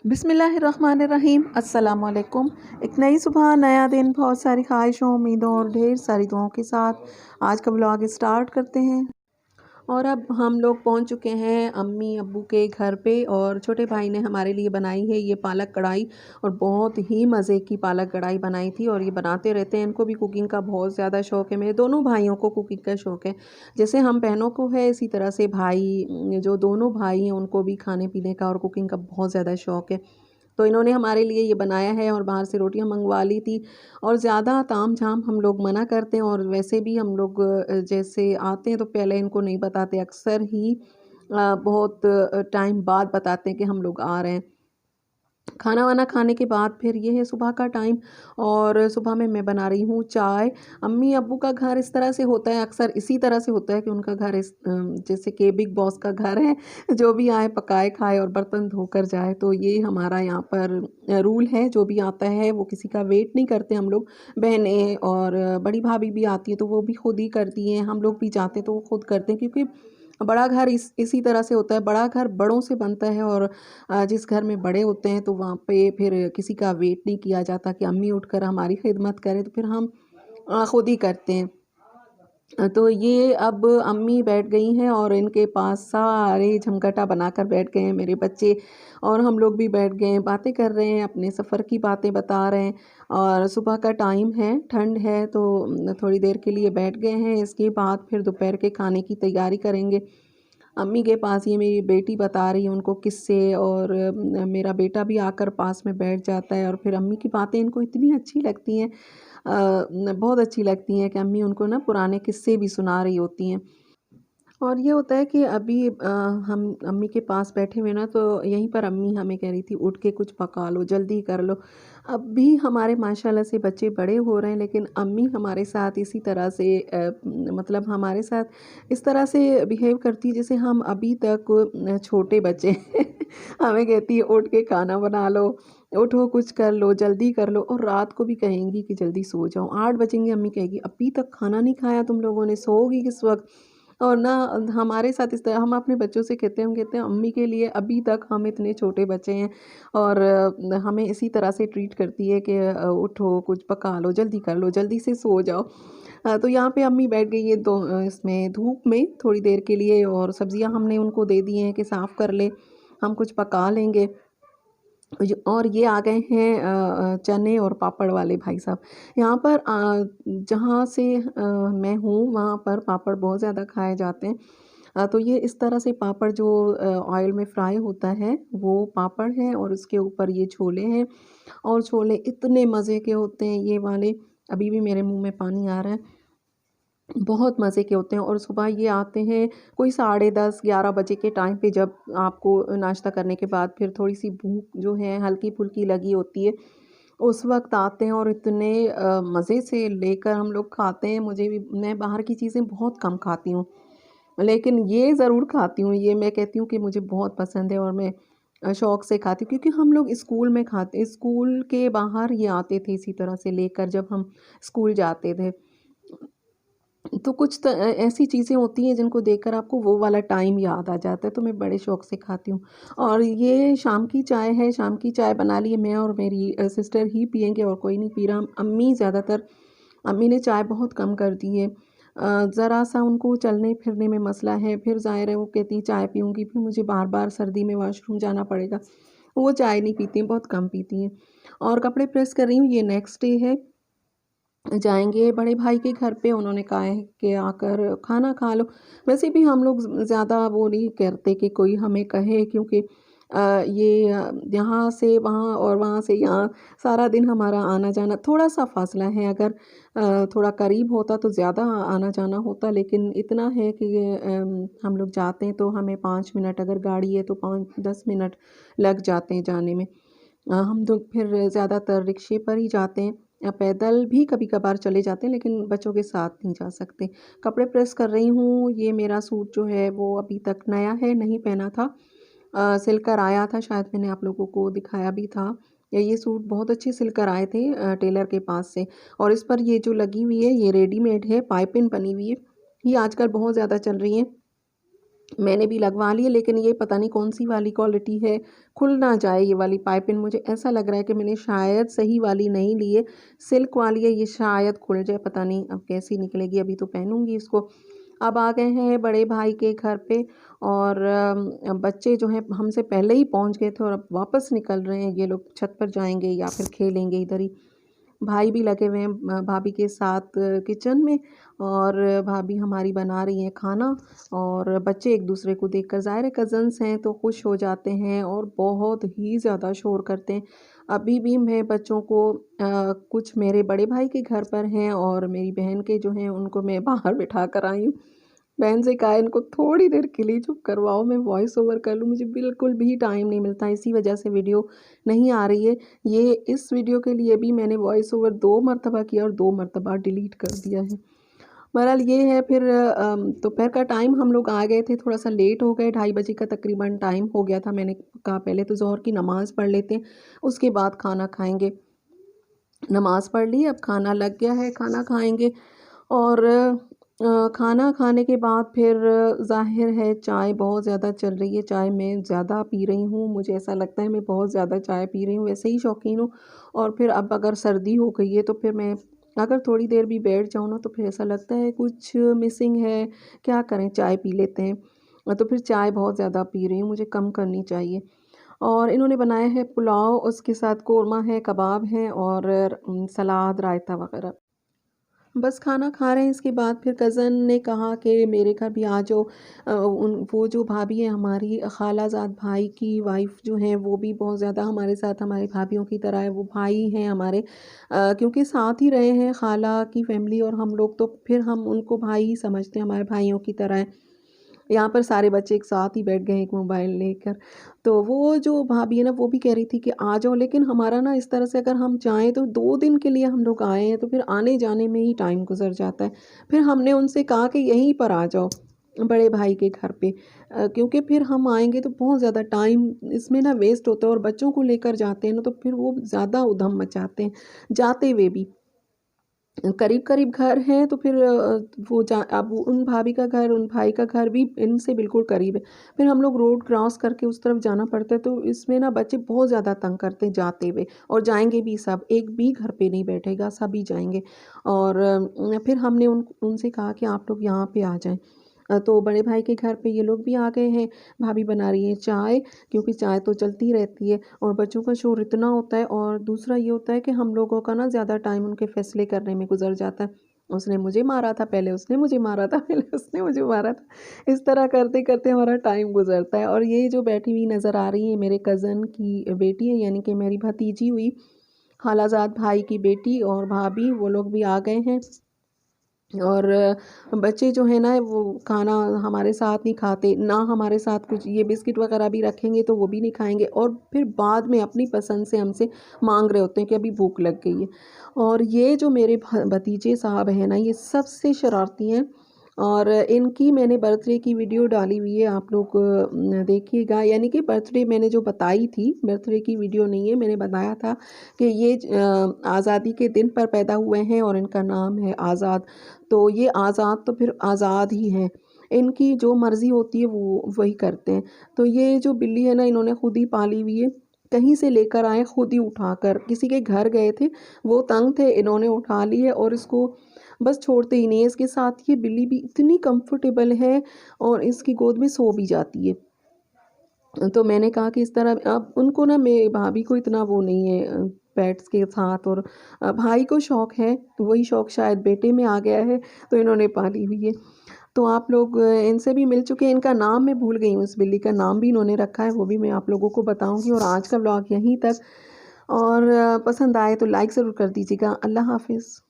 बिस्मिल्लाहिर्रहमानिर्रहीम अस्सलाम वालेकुम। एक नई सुबह, नया दिन, बहुत सारी ख्वाहिशों, उम्मीदों और ढेर सारी दुआओं के साथ आज का व्लॉग स्टार्ट करते हैं। और अब हम लोग पहुंच चुके हैं अम्मी अब्बू के घर पे और छोटे भाई ने हमारे लिए बनाई है ये पालक कढ़ाई। और बहुत ही मज़े की पालक कढ़ाई बनाई थी और ये बनाते रहते हैं। इनको भी कुकिंग का बहुत ज़्यादा शौक़ है। मेरे दोनों भाइयों को कुकिंग का शौक़ है। जैसे हम बहनों को है, इसी तरह से भाई जो दोनों भाई हैं उनको भी खाने पीने का और कुकिंग का बहुत ज़्यादा शौक़ है। तो इन्होंने हमारे लिए ये बनाया है और बाहर से रोटियां मंगवा ली थी। और ज़्यादा ताम-झाम हम लोग मना करते हैं और वैसे भी हम लोग जैसे आते हैं तो पहले इनको नहीं बताते, अक्सर ही बहुत टाइम बाद बताते हैं कि हम लोग आ रहे हैं। खाना वाना खाने के बाद फिर ये है सुबह का टाइम और सुबह में मैं बना रही हूँ चाय। अम्मी अब्बू का घर इस तरह से होता है, अक्सर इसी तरह से होता है कि उनका घर जैसे कि बिग बॉस का घर है, जो भी आए पकाए खाए और बर्तन धोकर जाए। तो ये हमारा यहाँ पर रूल है। जो भी आता है वो किसी का वेट नहीं करते हम लोग। बहनें और बड़ी भाभी भी आती है तो वो भी खुद ही करती हैं, हम लोग भी जाते हैं तो वो खुद करते हैं, क्योंकि बड़ा घर इसी तरह से होता है। बड़ा घर बड़ों से बनता है और जिस घर में बड़े होते हैं तो वहाँ पे फिर किसी का वेट नहीं किया जाता कि अम्मी उठकर हमारी खिदमत करें, तो फिर हम खुद ही करते हैं। तो ये अब अम्मी बैठ गई हैं और इनके पास सारे झमकटा बनाकर बैठ गए हैं मेरे बच्चे। और हम लोग भी बैठ गए हैं, बातें कर रहे हैं, अपने सफ़र की बातें बता रहे हैं। और सुबह का टाइम है, ठंड है, तो थोड़ी देर के लिए बैठ गए हैं। इसके बाद फिर दोपहर के खाने की तैयारी करेंगे। अम्मी के पास ये मेरी बेटी बता रही है उनको किस्से, और मेरा बेटा भी आकर पास में बैठ जाता है। और फिर अम्मी की बातें इनको इतनी अच्छी लगती हैं, बहुत अच्छी लगती हैं कि अम्मी उनको ना पुराने किस्से भी सुना रही होती हैं। और ये होता है कि अभी हम अम्मी के पास बैठे हुए ना, तो यहीं पर अम्मी हमें कह रही थी उठ के कुछ पका लो, जल्दी कर लो। अब भी हमारे माशाल्लाह से बच्चे बड़े हो रहे हैं, लेकिन अम्मी हमारे साथ इसी तरह से मतलब हमारे साथ इस तरह से बिहेव करती है जैसे हम अभी तक छोटे बच्चे हैं। हमें कहती है उठ के खाना बना लो, उठो कुछ कर लो, जल्दी कर लो। और रात को भी कहेंगी कि जल्दी सो जाओ। 8 बजेंगे, अम्मी कहेगी अभी तक खाना नहीं खाया तुम लोगों ने, सोओगी किस वक़्त? और ना हमारे साथ इस तरह हम अपने बच्चों से कहते हैं, हम कहते हैं अम्मी के लिए अभी तक हम इतने छोटे बच्चे हैं और हमें इसी तरह से ट्रीट करती है कि उठो कुछ पका लो, जल्दी कर लो, जल्दी से सो जाओ। तो यहाँ पे अम्मी बैठ गई है इसमें धूप में थोड़ी देर के लिए, और सब्जियां हमने उनको दे दी हैं कि साफ़ कर ले, हम कुछ पका लेंगे। और ये आ गए हैं चने और पापड़ वाले भाई साहब। यहाँ पर जहाँ से मैं हूँ वहाँ पर पापड़ बहुत ज़्यादा खाए जाते हैं। तो ये इस तरह से पापड़ जो ऑयल में फ्राई होता है वो पापड़ है, और उसके ऊपर ये छोले हैं। और छोले इतने मज़े के होते हैं ये वाले, अभी भी मेरे मुंह में पानी आ रहा है। बहुत मज़े के होते हैं। और सुबह ये आते हैं कोई 10:30-11 बजे के टाइम पे, जब आपको नाश्ता करने के बाद फिर थोड़ी-सी भूख जो है हल्की-फुल्की लगी होती है, उस वक़्त आते हैं और इतने मज़े से लेकर हम लोग खाते हैं। मुझे भी, मैं बाहर की चीज़ें बहुत कम खाती हूँ, लेकिन ये ज़रूर खाती हूँ। ये मैं कहती हूँ कि मुझे बहुत पसंद है और मैं शौक़ से खाती हूँ, क्योंकि हम लोग स्कूल में खाते, स्कूल के बाहर ये आते थे इसी तरह से लेकर जब हम स्कूल जाते थे। तो कुछ ऐसी चीज़ें होती हैं जिनको देखकर आपको वो वाला टाइम याद आ जाता है, तो मैं बड़े शौक़ से खाती हूँ। और ये शाम की चाय है, शाम की चाय बना ली है, मैं और मेरी सिस्टर ही पिएँगे और कोई नहीं पी रहा। अम्मी ज़्यादातर, अम्मी ने चाय बहुत कम कर दी है। ज़रा-सा उनको चलने-फिरने में मसला है, फिर ज़ाहिर है वो कहती हैं चाय पीऊँगी, फिर मुझे बार-बार सर्दी में वॉशरूम जाना पड़ेगा। वो चाय नहीं पीती हैं, बहुत कम पीती हैं। और कपड़े प्रेस कर रही हूँ, ये नेक्स्ट डे है। जाएँगे बड़े भाई के घर पे, उन्होंने कहा है कि आकर खाना खा लो। वैसे भी हम लोग ज़्यादा वो नहीं करते कि कोई हमें कहे, क्योंकि यहाँ से वहाँ और वहाँ से यहाँ सारा दिन हमारा आना-जाना, थोड़ा-सा फ़ासला है। अगर थोड़ा करीब होता तो ज़्यादा आना-जाना होता, लेकिन इतना है कि हम लोग जाते हैं तो हमें 5 मिनट, अगर गाड़ी है तो 5-10 मिनट लग जाते हैं जाने में। हम तो फिर ज़्यादातर रिक्शे पर ही जाते हैं, या पैदल भी कभी-कभार चले जाते हैं, लेकिन बच्चों के साथ नहीं जा सकते। कपड़े प्रेस कर रही हूँ। ये मेरा सूट जो है वो अभी तक नया है, नहीं पहना था। सिलकर आया था, शायद मैंने आप लोगों को दिखाया भी था। ये सूट बहुत अच्छे सिलकर आए थे टेलर के पास से। और इस पर ये जो लगी हुई है ये रेडीमेड है, पाइपिंग बनी हुई है। ये आजकल बहुत ज़्यादा चल रही है। मैंने भी लगवा ली है, लेकिन ये पता नहीं कौन सी वाली क्वालिटी है, खुल ना जाए ये वाली पाइपिंग। मुझे ऐसा लग रहा है कि मैंने शायद सही वाली नहीं ली है, सिल्क वाली है, ये शायद खुल जाए, पता नहीं अब कैसी निकलेगी। अभी तो पहनूंगी इसको। अब आ गए हैं बड़े भाई के घर पे, और बच्चे जो हैं हमसे पहले ही पहुंच गए थे और अब वापस निकल रहे हैं। ये लोग छत पर जाएंगे या फिर खेलेंगे इधर ही। भाई भी लगे हुए हैं भाभी के साथ किचन में, और भाभी हमारी बना रही हैं खाना। और बच्चे एक दूसरे को देखकर, ज़ाहिर है कज़न्स हैं तो खुश हो जाते हैं और बहुत ही ज़्यादा शोर करते हैं। अभी भी मैं बच्चों को कुछ मेरे बड़े भाई के घर पर हैं और मेरी बहन के जो हैं उनको मैं बाहर बिठा कर आई हूँ। बहन से कहा इनको थोड़ी देर के लिए चुप करवाओ, मैं वॉइस ओवर कर लूँ, मुझे बिल्कुल भी टाइम नहीं मिलता, इसी वजह से वीडियो नहीं आ रही है। ये इस वीडियो के लिए भी मैंने वॉइस ओवर 2 मरतबा किया और 2 मरतबा डिलीट कर दिया है। बहरहाल ये है। फिर दोपहर का टाइम हम लोग आ गए थे, थोड़ा सा लेट हो गए, 2:30 का तकरीबन टाइम हो गया था। मैंने कहा पहले तो ज़ोहर की नमाज़ पढ़ लेते हैं, उसके बाद खाना खाएंगे। नमाज़ पढ़ ली, अब खाना लग गया है, खाना खाएंगे। और खाना खाने के बाद फिर ज़ाहिर है चाय बहुत ज़्यादा चल रही है, चाय मैं ज़्यादा पी रही हूँ, मुझे ऐसा लगता है मैं बहुत ज़्यादा चाय पी रही हूँ, वैसे ही शौकीन हूँ। और फिर अब अगर सर्दी हो गई है तो फिर मैं अगर थोड़ी देर भी बैठ जाऊँ ना तो फिर ऐसा लगता है कुछ मिसिंग है, क्या करें, चाय पी लेते हैं। तो फिर चाय बहुत ज़्यादा पी रही हूँ, मुझे कम करनी चाहिए। और इन्होंने बनाया है पुलाव, उसके साथ कोरमा है, कबाब है और सलाद, रायता वग़ैरह। बस खाना खा रहे हैं, इसके बाद फिर कज़न ने कहा कि मेरे घर भी आ जाओ। उन वो जो भाभी है हमारी खालाजाद भाई की वाइफ़ जो हैं वो भी बहुत ज़्यादा हमारे साथ हमारी भाभीयों की तरह है, वो भाई हैं हमारे। क्योंकि साथ ही रहे हैं खाला की फ़ैमिली और हम लोग, तो फिर हम उनको भाई ही समझते हैं, हमारे भाइयों की तरह हैं। यहाँ पर सारे बच्चे एक साथ ही बैठ गए हैं एक मोबाइल लेकर। तो वो जो भाभी है ना वो भी कह रही थी कि आ जाओ, लेकिन हमारा ना इस तरह से अगर हम जाएँ तो 2 दिन के लिए हम लोग आए हैं तो फिर आने-जाने में ही टाइम गुज़र जाता है। फिर हमने उनसे कहा कि यहीं पर आ जाओ, बड़े भाई के घर पे। क्योंकि फिर हम आएँगे तो बहुत ज़्यादा टाइम इसमें ना वेस्ट होता है, और बच्चों को लेकर जाते हैं ना तो फिर वो ज़्यादा ऊधम मचाते हैं, जाते हुए भी। करीब-करीब घर हैं तो फिर वो जा अब उन भाभी का घर, उन भाई का घर भी इनसे बिल्कुल करीब है। फिर हम लोग रोड क्रॉस करके उस तरफ जाना पड़ता है, तो इसमें ना बच्चे बहुत ज़्यादा तंग करते हैं जाते हुए, और जाएँगे भी सब, एक भी घर पे नहीं बैठेगा, सभी जाएँगे। और फिर हमने उनसे कहा कि आप लोग यहाँ पे आ जाएँ। तो बड़े भाई के घर पे ये लोग भी आ गए हैं, भाभी बना रही हैं चाय, क्योंकि चाय तो चलती रहती है, और बच्चों का शोर इतना होता है, और दूसरा ये होता है कि हम लोगों का ना ज़्यादा टाइम उनके फ़ैसले करने में गुज़र जाता है। उसने मुझे मारा था, पहले उसने मुझे मारा था, पहले उसने मुझे मारा था। इस तरह करते-करते हमारा टाइम गुज़रता है। और ये जो बैठी हुई नज़र आ रही है मेरे कज़न की बेटी है, यानी कि मेरी भतीजी हुई, खालाजाद भाई की बेटी और भाभी, वो लोग भी आ गए हैं। और बच्चे जो हैं ना वो खाना हमारे साथ नहीं खाते, ना हमारे साथ कुछ ये बिस्किट वगैरह भी रखेंगे तो वो भी नहीं खाएँगे, और फिर बाद में अपनी पसंद से हमसे माँग रहे होते हैं कि अभी भूख लग गई है। और ये जो मेरे भतीजे साहब हैं ना, ये सबसे शरारती हैं, और इनकी मैंने बर्थडे की वीडियो डाली हुई है, आप लोग देखिएगा। यानी कि बर्थडे मैंने जो बताई थी, बर्थडे की वीडियो नहीं है, मैंने बताया था कि ये आज़ादी के दिन पर पैदा हुए हैं और इनका नाम है आज़ाद। तो ये आज़ाद तो फिर आज़ाद ही हैं। इनकी जो मर्ज़ी होती है वो वही करते हैं। तो ये जो बिल्ली है ना इन्होंने खुद ही पाली हुई है। कहीं से लेकर आए खुद ही उठाकर, किसी के घर गए थे, वो तंग थे, इन्होंने उठा ली है और इसको बस छोड़ते ही नहीं है। इसके साथ ये बिल्ली भी इतनी कंफर्टेबल है और इसकी गोद में सो भी जाती है। तो मैंने कहा कि इस तरह अब उनको ना, मेरी भाभी को इतना वो नहीं है पेट्स के साथ, और भाई को शौक़ है, तो वही शौक़ शायद बेटे में आ गया है, तो इन्होंने पाली हुई है। तो आप लोग इनसे भी मिल चुके हैं, इनका नाम मैं भूल गई हूँ, इस बिल्ली का नाम भी इन्होंने रखा है, वो भी मैं आप लोगों को बताऊँगी। और आज का व्लॉग यहीं तक, और पसंद आए तो लाइक ज़रूर कर दीजिएगा। अल्लाह हाफ़िज़।